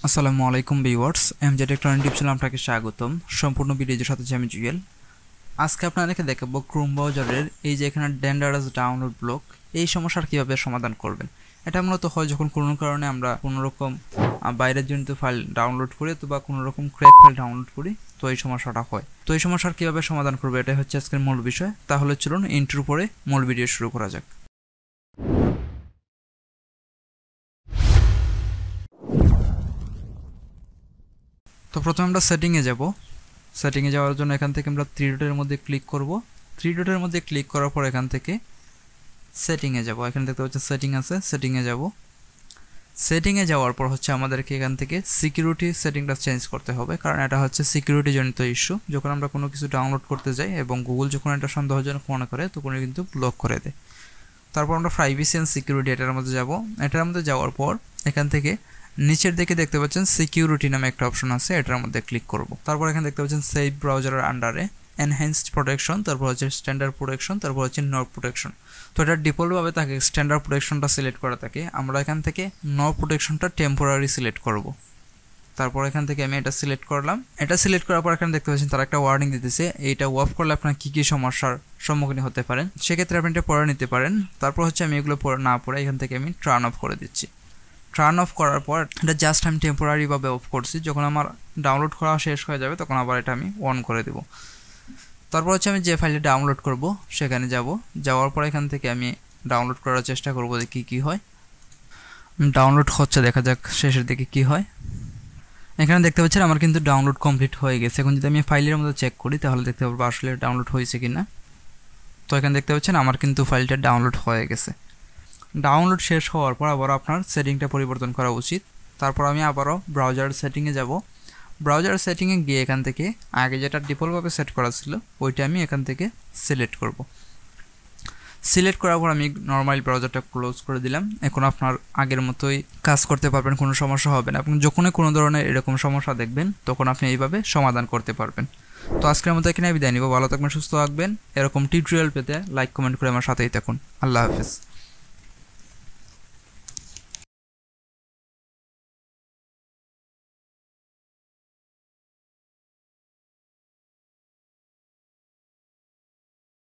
আসসালামু আলাইকুম viewers, MZ electronic tips আপনাকে স্বাগতম। সম্পূর্ণ ভিডিওর সাথে আমি জুয়েল। আজকে আপনাদেরকে দেখাবো ক্রোম ব্রাউজারের এই যে এখানে ডেঞ্জারাস ডাউনলোড ব্লক, এই সমস্যার কিভাবে সমাধান করবেন। এটা মূলত হয় যখন কোনো কারণে আমরা কোনো রকম বাইরের জনিত ফাইল ডাউনলোড করি বা কোনো রকম ক্র্যাক ফাইল ডাউনলোড করি, তো এই সমস্যাটা হয়। তো এই সমস্যার কিভাবে সমাধান করবে, এটাই হচ্ছে আজকের মূল বিষয়। তাহলে চলুন ইন্ট্রো পরে মূল ভিডিও শুরু করা যাক। তো প্রথমে আমরা সেটিংয়ে যাব। সেটিংয়ে যাওয়ার জন্য এখান থেকে আমরা থ্রি ডটের মধ্যে ক্লিক করব। থ্রি ডটের মধ্যে ক্লিক করার পর এখান থেকে সেটিংয়ে যাব। এখানে দেখতে পাচ্ছেন সেটিং আছে, সেটিংয়ে যাব। সেটিংয়ে যাওয়ার পর হচ্ছে আমাদেরকে এখান থেকে সিকিউরিটি সেটিংটা চেঞ্জ করতে হবে, কারণ এটা হচ্ছে সিকিউরিটি জনিত ইস্যু। যখন আমরা কোনো কিছু ডাউনলোড করতে যাই এবং গুগল যখন এটা সন্দেহজনক মনে করে তখন কিন্তু ব্লক করে দেয়। তারপর আমরা প্রাইভেসি অ্যান্ড সিকিউরিটি এটার মধ্যে যাব। এটার মধ্যে যাওয়ার পর এখান থেকে নিচের দিকে দেখতে পাচ্ছেন সিকিউরিটি নামে একটা অপশন আছে, এটার মধ্যে ক্লিক করব। তারপর এখানে দেখতে পাচ্ছেন সেভ ব্রাউজারের আন্ডারে এনহ্যান্সড প্রোটেকশন, তারপর হচ্ছে স্ট্যান্ডার্ড প্রোটেকশন, তারপর হচ্ছে নো প্রোটেকশন। তো এটা ডিফল্টভাবে থাকে স্ট্যান্ডার্ড প্রোটেকশনটা সিলেক্ট করা থাকে। আমরা এখান থেকে নো প্রোটেকশনটা টেম্পোরারি সিলেক্ট করব। তারপর এখান থেকে আমি এটা সিলেক্ট করলাম। এটা সিলেক্ট করার পর এখানে দেখতে পাচ্ছেন তারা একটা ওয়ার্নিং দিতেছে, এইটা অফ করলে আপনার কী কী সমস্যার সম্মুখীন হতে পারেন, সেক্ষেত্রে আপনি এটা পড়ে নিতে পারেন। তারপর হচ্ছে আমি এগুলো না পড়ে এখান থেকে আমি টার্ন অফ করে দিচ্ছি। টার্ন অফ করার পর এটা জাস্ট আমি টেম্পোরারিভাবে অফ করছি, যখন আমার ডাউনলোড করা শেষ হয়ে যাবে তখন আবার এটা আমি অন করে দেব। তারপর হচ্ছে আমি যে ফাইলটা ডাউনলোড করব সেখানে যাব। যাওয়ার পর এখান থেকে আমি ডাউনলোড করার চেষ্টা করব যে কী হয়। ডাউনলোড হচ্ছে, দেখা যাক শেষের দিকে কী হয়। এখানে দেখতে পাচ্ছেন আমার কিন্তু ডাউনলোড কমপ্লিট হয়ে গেছে। এখন যদি আমি ফাইলের মধ্যে চেক করি তাহলে দেখতে পারবো আসলে ডাউনলোড হয়েছে কিনা। তো এখানে দেখতে পাচ্ছেন আমার কিন্তু ফাইলটা ডাউনলোড হয়ে গেছে। ডাউনলোড শেষ হওয়ার পর আবার আপনার সেটিংটা পরিবর্তন করা উচিত। তারপর আমি আবারও ব্রাউজার সেটিংয়ে যাব। ব্রাউজার সেটিংয়ে গিয়ে এখান থেকে আগে যেটা ডিফল্টভাবে সেট করা ছিল ওইটা আমি এখান থেকে সিলেক্ট করব। সিলেক্ট করার পর আমি নর্মাল ব্রাউজারটা ক্লোজ করে দিলাম। এখন আপনার আগের মতোই কাজ করতে পারবেন, কোনো সমস্যা হবে না। আপনি যখনই কোনো ধরনের এরকম সমস্যা দেখবেন তখন আপনি এইভাবে সমাধান করতে পারবেন। তো আজকের মতো এখানে বিদায় নিব। ভালো থাকবেন, সুস্থ থাকবেন। এরকম টিউটোরিয়াল পেতে লাইক কমেন্ট করে আমার সাথেই থাকুন। আল্লাহ হাফেজ।